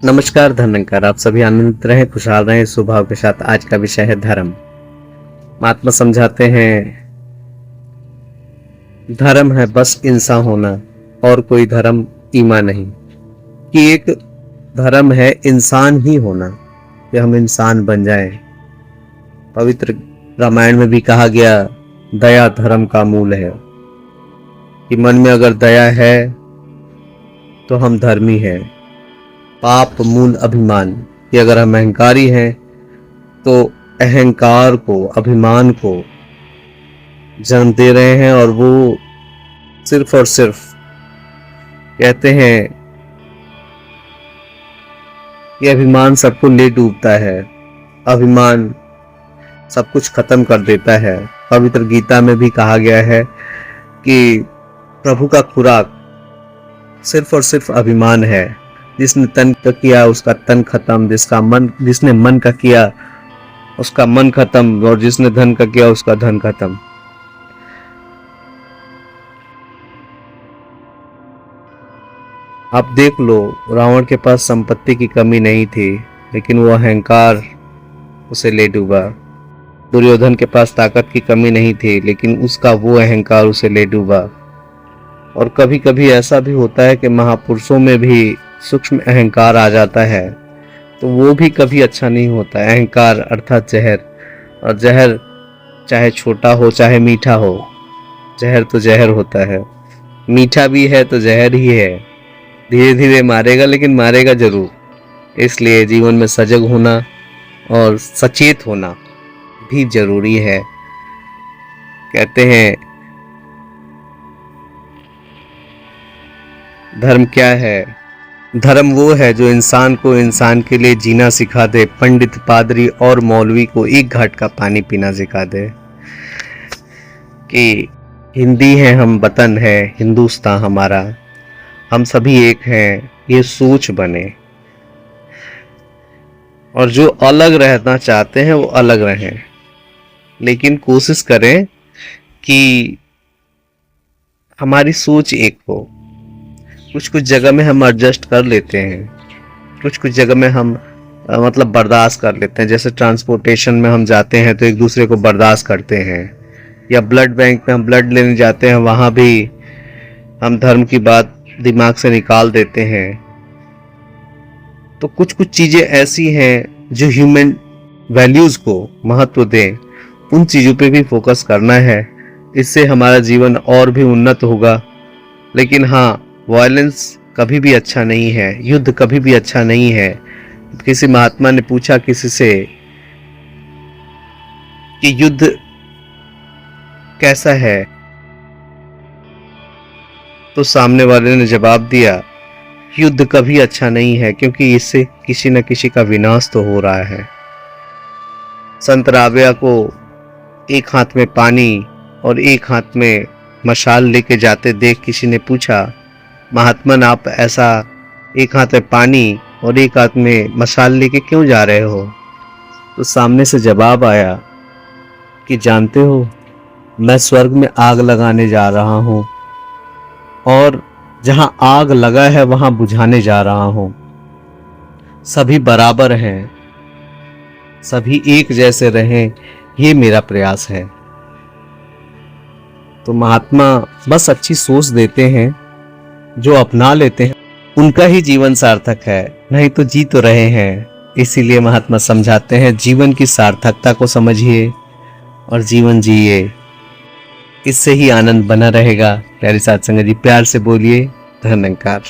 नमस्कार धन्यकार। आप सभी आनंदित रहें, खुशहाल रहें स्वभाव के साथ। आज का विषय है धर्म। महात्मा समझाते हैं धर्म है बस इंसान होना और कोई धर्म ईमान नहीं, कि एक धर्म है इंसान ही होना, कि हम इंसान बन जाएं। पवित्र रामायण में भी कहा गया दया धर्म का मूल है, कि मन में अगर दया है तो हम धर्मी हैं। पाप मूल अभिमान, कि अगर हम अहंकारी हैं तो अहंकार को, अभिमान को जन्म दे रहे हैं, और वो सिर्फ और सिर्फ कहते हैं कि अभिमान सबको ले डूबता है, अभिमान सब कुछ खत्म कर देता है। पवित्र गीता में भी कहा गया है कि प्रभु का खुराक सिर्फ और सिर्फ अभिमान है। जिसने तन का किया उसका तन खत्म, जिसने मन का किया उसका मन खत्म, और जिसने धन का किया उसका धन खत्म। आप देख लो, रावण के पास संपत्ति की कमी नहीं थी, लेकिन वो अहंकार उसे ले डूबा। दुर्योधन के पास ताकत की कमी नहीं थी, लेकिन उसका वो अहंकार उसे ले डूबा। और कभी कभी ऐसा भी होता है कि महापुरुषों में भी सूक्ष्म अहंकार आ जाता है, तो वो भी कभी अच्छा नहीं होता। अहंकार अर्थात जहर, और जहर चाहे छोटा हो चाहे मीठा हो, जहर तो जहर होता है। मीठा भी है तो जहर ही है, धीरे धीरे मारेगा लेकिन मारेगा जरूर। इसलिए जीवन में सजग होना और सचेत होना भी जरूरी है। कहते हैं धर्म क्या है? धर्म वो है जो इंसान को इंसान के लिए जीना सिखा दे, पंडित, पादरी और मौलवी को एक घाट का पानी पीना सिखा दे। कि हिंदी है हम, वतन है हिंदुस्तान हमारा, हम सभी एक हैं, ये सोच बने। और जो अलग रहना चाहते हैं वो अलग रहें, लेकिन कोशिश करें कि हमारी सोच एक हो। कुछ कुछ जगह में हम एडजस्ट कर लेते हैं, कुछ कुछ जगह में हम मतलब बर्दाश्त कर लेते हैं। जैसे ट्रांसपोर्टेशन में हम जाते हैं तो एक दूसरे को बर्दाश्त करते हैं, या ब्लड बैंक में हम ब्लड लेने जाते हैं, वहाँ भी हम धर्म की बात दिमाग से निकाल देते हैं। तो कुछ कुछ चीज़ें ऐसी हैं जो ह्यूमन वैल्यूज़ को महत्व दें, उन चीज़ों पे भी फोकस करना है। इससे हमारा जीवन और भी उन्नत होगा। लेकिन हाँ, वायलेंस कभी भी अच्छा नहीं है, युद्ध कभी भी अच्छा नहीं है। किसी महात्मा ने पूछा किसी से कि युद्ध कैसा है, तो सामने वाले ने जवाब दिया युद्ध कभी अच्छा नहीं है, क्योंकि इससे किसी न किसी का विनाश तो हो रहा है। संत राबिया को एक हाथ में पानी और एक हाथ में मशाल लेके जाते देख किसी ने पूछा, महात्मन आप ऐसा एक हाथ में पानी और एक हाथ में मशाल लेके क्यों जा रहे हो? तो सामने से जवाब आया कि जानते हो, मैं स्वर्ग में आग लगाने जा रहा हूँ, और जहाँ आग लगा है वहाँ बुझाने जा रहा हूँ। सभी बराबर हैं, सभी एक जैसे रहें, ये मेरा प्रयास है। तो महात्मा बस अच्छी सोच देते हैं, जो अपना लेते हैं उनका ही जीवन सार्थक है, नहीं तो जी तो रहे हैं। इसीलिए महात्मा समझाते हैं जीवन की सार्थकता को समझिए और जीवन जिए, इससे ही आनंद बना रहेगा। प्यारी साथ संगत जी, प्यार से बोलिए धन्यकार।